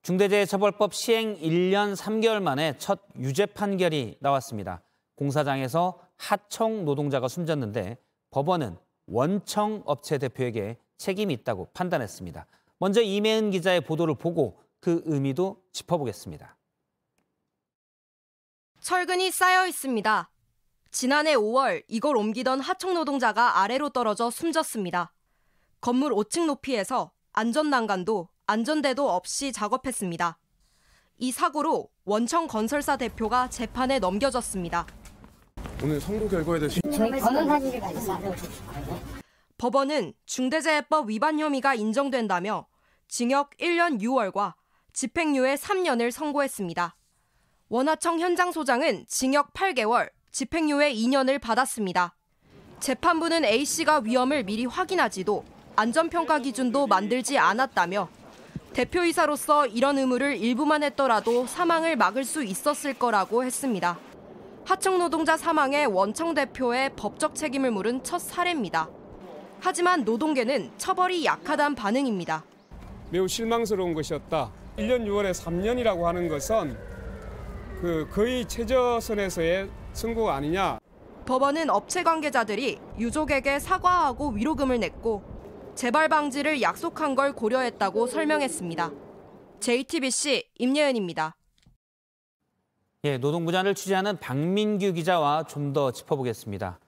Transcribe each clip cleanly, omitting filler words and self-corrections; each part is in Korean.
중대재해처벌법 시행 1년 3개월 만에 첫 유죄 판결이 나왔습니다. 공사장에서 하청 노동자가 숨졌는데 법원은 원청 업체 대표에게 책임이 있다고 판단했습니다. 먼저 이매은 기자의 보도를 보고 그 의미도 짚어보겠습니다. 철근이 쌓여 있습니다. 지난해 5월 이걸 옮기던 하청 노동자가 아래로 떨어져 숨졌습니다. 건물 5층 높이에서 안전난간도 안전대도 없이 작업했습니다. 이 사고로 원청 건설사 대표가 재판에 넘겨졌습니다. 오늘 선고 결과에 대해서 저희 검은 사진을 가지고 알려주시거든요. 법원은 중대재해법 위반 혐의가 인정된다며 징역 1년 6월과 집행유예 3년을 선고했습니다. 원하청 현장 소장은 징역 8개월, 집행유예 2년을 받았습니다. 재판부는 A씨가 위험을 미리 확인하지도 안전평가 기준도 만들지 않았다며 대표이사로서 이런 의무를 일부만 했더라도 사망을 막을 수 있었을 거라고 했습니다. 하청 노동자 사망에 원청 대표의 법적 책임을 물은 첫 사례입니다. 하지만 노동계는 처벌이 약하다는 반응입니다. 매우 실망스러운 것이었다. 1년 6월에 3년이라고 하는 것은 거의 최저선에서의 선고가 아니냐. 법원은 업체 관계자들이 유족에게 사과하고 위로금을 냈고 재발 방지를 약속한 걸 고려했다고 설명했습니다. JTBC 임예은입니다. 노동부장을 취재하는 박민규 기자와 좀 더 짚어보겠습니다.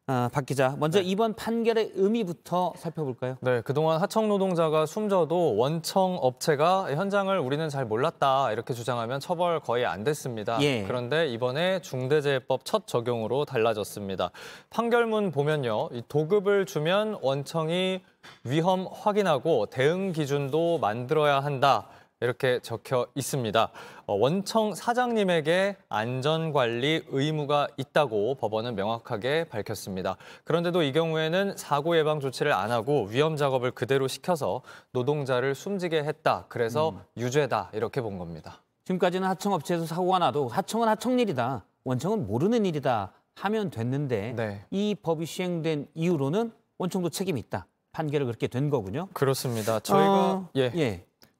박 기자, 먼저 이번 판결의 의미부터 살펴볼까요? 네, 그동안 하청 노동자가 숨져도 원청 업체가 현장을 우리는 잘 몰랐다 이렇게 주장하면 처벌 거의 안 됐습니다. 그런데 이번에 중대재해법 첫 적용으로 달라졌습니다. 판결문 보면요, 이 도급을 주면 원청이 위험 확인하고 대응 기준도 만들어야 한다. 이렇게 적혀 있습니다. 원청 사장님에게 안전관리 의무가 있다고 법원은 명확하게 밝혔습니다. 그런데도 이 경우에는 사고 예방 조치를 안 하고 위험 작업을 그대로 시켜서 노동자를 숨지게 했다. 그래서 유죄다. 이렇게 본 겁니다. 지금까지는 하청업체에서 사고가 나도 하청은 하청 일이다, 원청은 모르는 일이다 하면 됐는데 이 법이 시행된 이후로는 원청도 책임이 있다. 판결을 그렇게 된 거군요. 그렇습니다.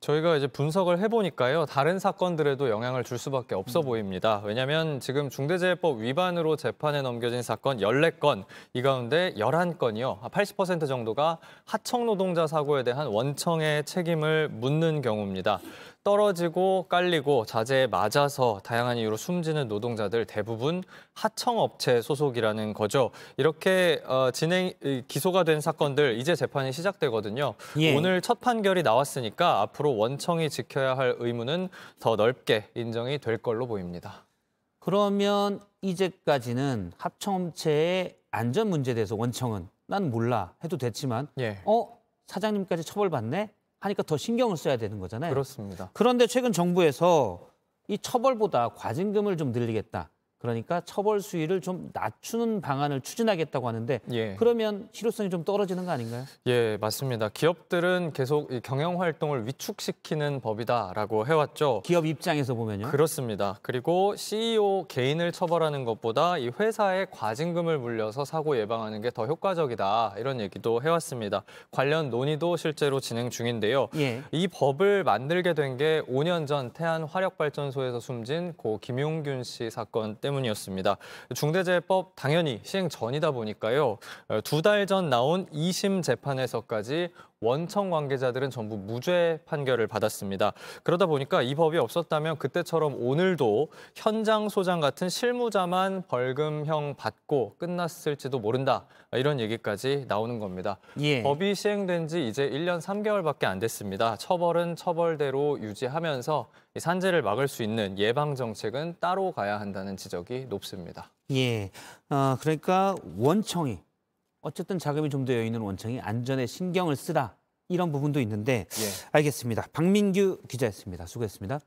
저희가 이제 분석을 해보니까요, 다른 사건들에도 영향을 줄 수밖에 없어 보입니다. 왜냐하면 지금 중대재해법 위반으로 재판에 넘겨진 사건 14건, 이 가운데 11건이요. 80% 정도가 하청 노동자 사고에 대한 원청의 책임을 묻는 경우입니다. 떨어지고 깔리고 자재에 맞아서 다양한 이유로 숨지는 노동자들 대부분 하청업체 소속이라는 거죠. 이렇게 기소가 된 사건들 이제 재판이 시작되거든요. 오늘 첫 판결이 나왔으니까 앞으로 원청이 지켜야 할 의무는 더 넓게 인정이 될 걸로 보입니다. 그러면 이제까지는 하청업체의 안전 문제에 대해서 원청은 난 몰라 해도 됐지만 사장님까지 처벌받네? 하니까 더 신경을 써야 되는 거잖아요. 그렇습니다. 그런데 최근 정부에서 이 처벌보다 과징금을 좀 늘리겠다. 그러니까 처벌 수위를 좀 낮추는 방안을 추진하겠다고 하는데 그러면 실효성이 좀 떨어지는 거 아닌가요? 예, 맞습니다. 기업들은 계속 이 경영 활동을 위축시키는 법이다라고 해왔죠. 기업 입장에서 보면요. 그렇습니다. 그리고 CEO 개인을 처벌하는 것보다 이 회사에 과징금을 물려서 사고 예방하는 게 더 효과적이다. 이런 얘기도 해왔습니다. 관련 논의도 실제로 진행 중인데요. 이 법을 만들게 된 게 5년 전 태안화력발전소에서 숨진 고 김용균 씨 사건 때문이었습니다. 중대재해법 당연히 시행 전이다 보니까요. 2달 전 나온 2심 재판에서까지 원청 관계자들은 전부 무죄 판결을 받았습니다. 그러다 보니까 이 법이 없었다면 그때처럼 오늘도 현장 소장 같은 실무자만 벌금형 받고 끝났을지도 모른다. 이런 얘기까지 나오는 겁니다. 법이 시행된 지 이제 1년 3개월밖에 안 됐습니다. 처벌은 처벌대로 유지하면서 산재를 막을 수 있는 예방 정책은 따로 가야 한다는 지적이 높습니다. 그러니까 원청이 어쨌든 자금이 좀 더 여유있는 원청이 안전에 신경을 쓰라 이런 부분도 있는데 알겠습니다. 박민규 기자였습니다. 수고했습니다.